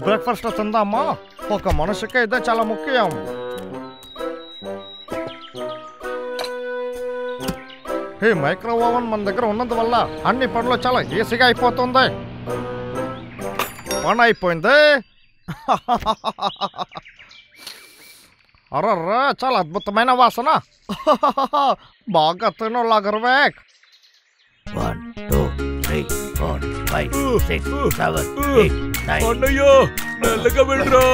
Breakfast తిందామా? ఒక మనిషికి ఇదే చాలా ముఖ్యం. ఈ మైక్రో ఓవెన్ మన దగ్గర ఉన్నందువల్ల అన్ని పనులు చాలా ఈజీగా అయిపోతుంది. పని అయిపోయింది. అర్రర్రా, చాలా అద్భుతమైన వాసన. బాగా తిను లాగర్వేక్. 1 2 3 4 5 6 7 8 9. అన్నయ్య మెల్లగా వెళ్ళరా,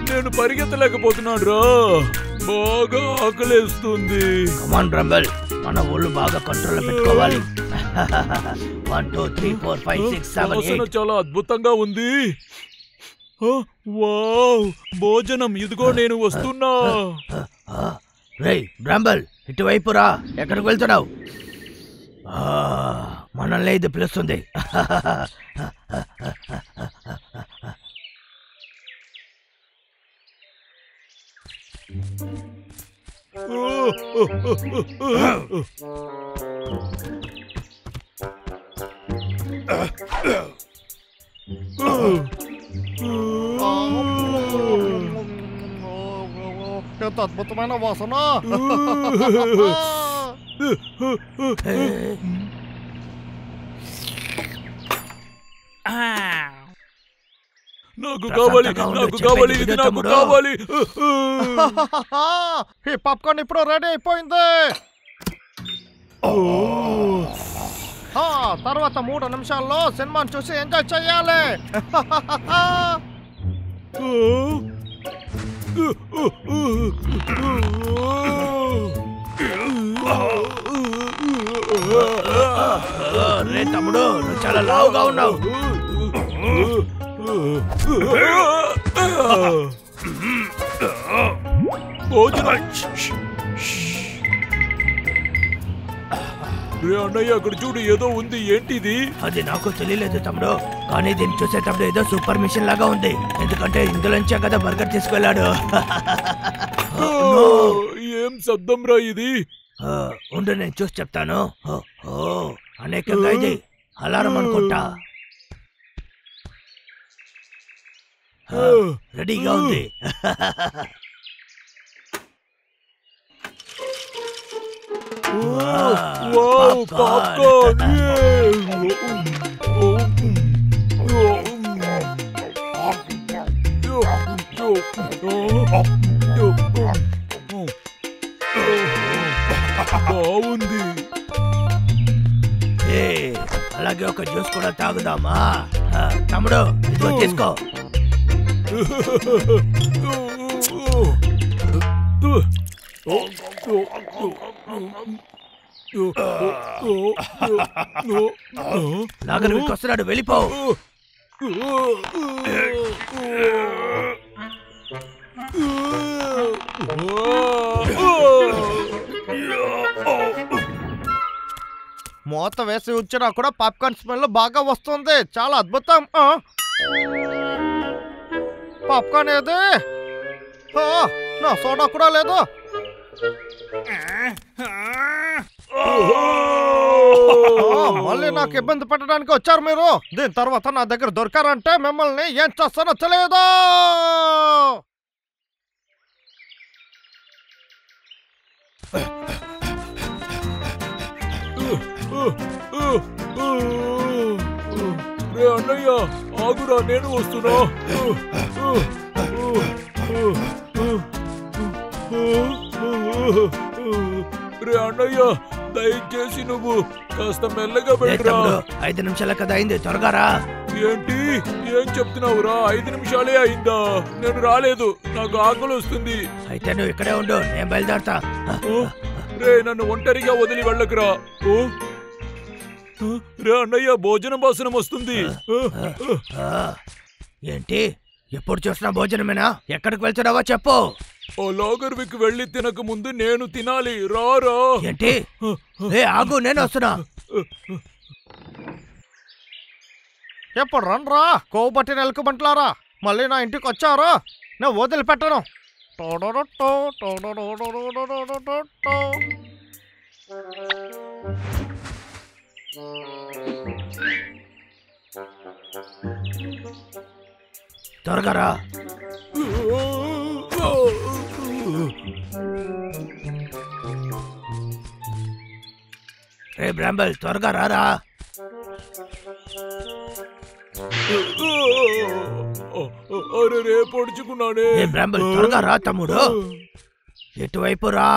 నేను పరిగెత్తలేకపోతున్నాను రా, బాగా ఆకలేస్తుంది. కమాన్ రంబల్, మన ఒళ్ళు బాగా కంట్రోల్ పెట్టుకోవాలి. 1 2 3 4 5 6 7 8. చాలా అద్భుతంగా ఉంది. వావ్, భోజనం ఇదిగో, నేను వస్తున్నా. రేయ్ రంబల్, ఇటువైపు రా. ఎక్కడికి వెళ్తున్నావు? మనల్ని ఇది పిలుస్తుంది. ఎంత అద్భుతమైన వాసన. నాకు కావాలి, నాకు కావాలి, ఇది నాకు కావాలి. ఈ పాప్కార్న్ ఇప్పుడు రెడీ అయిపోయింది. తర్వాత 3 నిమిషాల్లో సినిమాని చూసి ఎంజాయ్ చెయ్యాలి. రే తమ్ముడు, నువ్వు చాలా లావుగా ఉన్నావు. అన్నయ్య, అక్కడ చూడు, ఏదో ఉంది. ఏంటిది? అది నాకు తెలియలేదు తమ్ముడు, కానీ దీన్ని చూసేటప్పుడు ఏదో సూపర్ మిషన్ లాగా ఉంది. ఎందుకంటే ఇందులోంచే కదా బర్గర్ తీసుకెళ్ళాడు. ఏం శబ్దం రా ఇది? ఉండు, నేను చూసి చెప్తాను. అనేకంగా ఇది అలారం అనుకుంటా. రెడీగా ఉంది. బాగుంది. అలాగే ఒక జ్యూస్ కూడా తాగుదామా? తమ్ముడు, ఇదిగో తీసుకో. నాగర్ వస్తున్నాడు, వెళ్ళిపో. మూత వేసి ఉంచినా కూడా పాప్కార్న్ స్మెల్ బాగా వస్తుంది. చాలా అద్భుతం. పాప్కార్న్ ఏది? నా సోడా కూడా లేదు. మళ్ళీ నాకు ఇబ్బంది పెట్టడానికి వచ్చారు మీరు. దీని తర్వాత నా దగ్గర దొరకారంటే మిమ్మల్ని ఏం చేస్తానో తెలియదు. అన్నయ్య, ఆగురా, నేను వస్తున్నా. రే అన్నయ్య, దయచేసి నువ్వు కాస్త మెల్లగా వెళ్ళరా. 5 నిమిషాల కదా అయింది, త్వరగా రా. ఏంటి, ఏం చెప్తున్నావురా? 5 నిమిషాలే అయిందా? నేను రాలేదు, నాకు ఆకలి వస్తుంది. అయితే నువ్వు ఇక్కడే ఉండు, నేను బయలుదేరతా. రే, నన్ను ఒంటరిగా వదిలి వెళ్ళకురా. రే అన్నయ్య, భోజనం వాసనం వస్తుంది. ఏంటి, ఎప్పుడు చూసినా భోజనమేనా? ఎక్కడికి వెళ్తున్నావో చెప్పు. ఓ లాగర్విక్ వెళ్ళి తినక ముందు నేను తినాలి. రారా. ఏంటి? ఆగు, నేను వస్తున్నా. ఎప్పుడు రండ్రా కోబట్టి ఎలుకబంట్లారా, మళ్ళీ నా ఇంటికి వచ్చారు, నేను వదిలిపెట్టను. త్వరగా రా. రే బ్రాంబల్, త్వరగా రారా. అరే రే పొడుచుకున్నానే. బ్రాంబల్, త్వరగా రా తమ్ముడు. ఎటువైపు రా.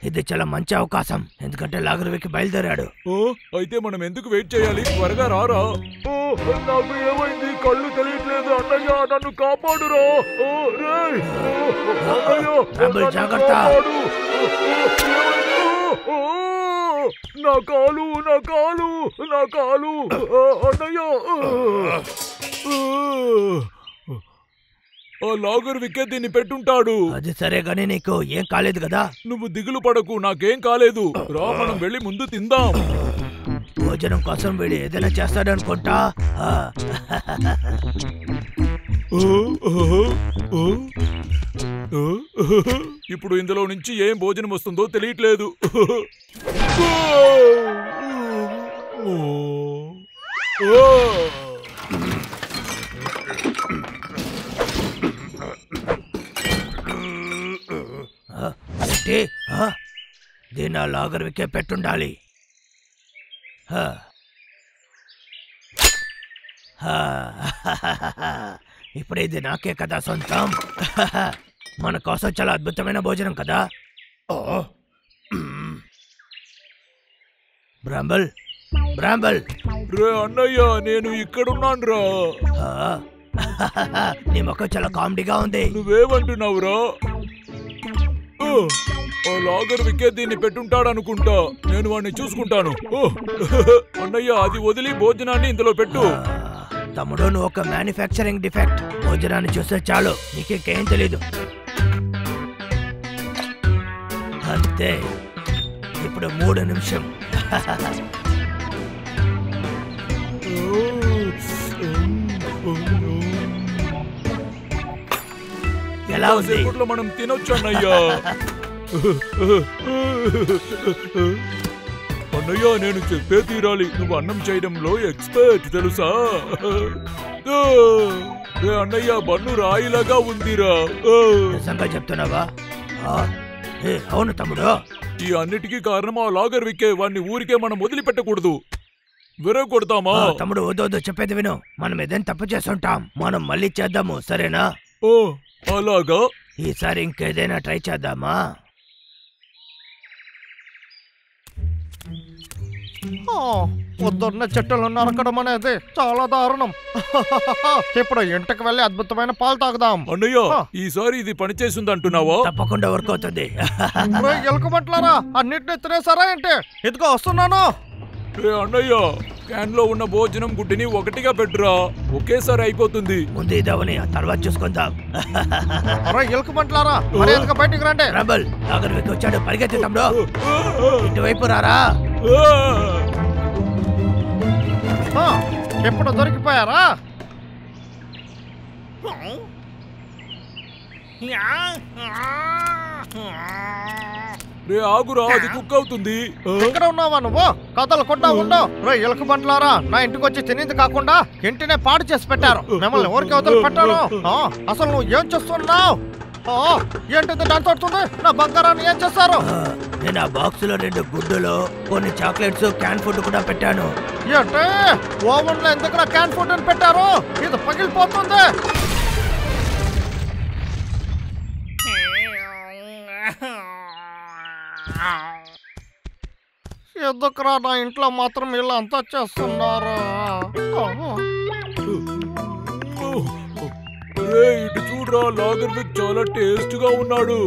ఇది చాలా మంచి అవకాశం, ఎందుకంటే లాగర్విక్ బయలుదేరాడు. అయితే మనం ఎందుకు వెయిట్ చేయాలి? త్వరగా రారా. నాకు ఏమైంది? కళ్ళు తెలియట్లేదు అన్నయ్య, నన్ను కాపాడురా. జాగ్రత్త. నా కాలు, నా కాలు, నా కాలు అన్నయ్య. ఆ లాగర్వికే దీన్ని పెట్టుంటాడు. అది సరే గానీ నీకు ఏం కాలేదు కదా? నువ్వు దిగులు పడకు, నాకేం కాలేదు. రా, మనం వెళ్ళి ముందు తిందాం. భోజనం కోసం వీడు ఏదైనా చేస్తాడనుకుంటా. ఇప్పుడు ఇందులో నుంచి ఏం భోజనం వస్తుందో తెలియట్లేదు. దీని ఆ లాగర్వికే పెట్టుండాలి. ఇప్పుడు ఇది నాకే కదా సొంతం. మన కోసం చాలా అద్భుతమైన భోజనం కదా. బ్రాంబల్, బ్రాంబల్. రే అన్నయ్య, నేను ఇక్కడున్నాను రా. నీ ముఖం చాలా కామెడీగా ఉంది. నువ్వేమంటున్నావురా? ఆ లాగర్వికే దీన్ని పెట్టుంటాడనుకుంటా. నేను వాడిని చూసుకుంటాను. అన్నయ్య, అది వదిలి భోజనాన్ని ఇందులో పెట్టు. తమ్ముడు, నువ్వు ఒక మ్యానుఫ్యాక్చరింగ్ డిఫెక్ట్. భోజనాన్ని చూస్తే చాలు, నీకేం తెలీదు. అంతే. ఇప్పుడు 3 నిమిషం. ఎలా ఉంది? మనం తినొచ్చు అన్నయ్యా. అన్నయ్య, నేను చెప్పే తీరాలి. నువ్వు అన్నం చేయడంలో ఎక్స్పర్ట్ తెలుసా? అన్నయ్య, బన్ను రాయిలాగా ఉందిరా. నిజంగా చెప్తున్నావా? అవును తమ్ముడు. ఈ అన్నిటికీ కారణం ఆ లాగర్వికే. వాడిని ఊరికే మనం వదిలిపెట్టకూడదు. విరగొడతామా? తమ్ముడు, వద్దు, చెప్పేది విను. మనం ఏదైనా తప్పు చేస్తుంటాం, మనం మళ్ళీ చేద్దాము, సరేనా? అలాగా? ఈసారి ఇంకేదైనా ట్రై చేద్దామా? పొద్దున్న చెట్టులు నరకడం అనేది చాలా దారుణం. ఇప్పుడు ఇంటికి వెళ్ళి అద్భుతమైన పాలు తాగుదాం. అన్నయ్య, ఈసారి ఇది పనిచేసింది అంటున్నావా? తప్పకుండా వర్క్ అవుతుంది. ఎలుకమంటారా, అన్నిటిని తినేసారా ఏంటి? ఇదిగో వస్తున్నాను. అన్నయ్య, క్యాన్ లో ఉన్న భోజనం గుడ్డిని ఒకటిగా పెట్టురా, ఒకేసారి అయిపోతుంది. ముందు ఇదవని, తర్వాత చూసుకుందాం. ఎలుకమంటారా, మర్యాదగా బయటికి రండి. రబల్, లాగర్విక్ వచ్చాడు, పరిగెత్తి తమ్ముడు. ఇటువైపు రారా. ఎప్పుడు దొరికిపోయారా? రే ఆగురా, అది కుక్ అవుతుంది. ఎక్కడ ఉన్నావా నువ్వు? కదలకుండా ఉండవు. రే ఎలుకబంట్లారా, నా ఇంటికి వచ్చి తినేది కాకుండా ఇంటినే పాడు చేసి పెట్టారు. మిమ్మల్ని ఊరికి వదిలి పెట్టాను. అసలు నువ్వు ఏం చేస్తున్నావు? ఏంటిది దాంతోడుతుంది? నా బంగారాన్ని ఏం చేస్తారు? నేను ఆ బాక్స్ లో 2 గుడ్డులు, కొన్ని చాక్లెట్స్, క్యాన్ ఫుడ్ కూడా పెట్టాను. ఏంటి? ఓవెన్ లో ఎందుకు క్యాన్ ఫుడ్ అని పెట్టారు? ఇది పగిలిపోతుంది. ఎందుకురా నా ఇంట్లో మాత్రం ఇలా అంతా చేస్తున్నారు? ఇటు చూడరా, లాగర్విక్ చాలా టేస్ట్ గా ఉన్నాడు.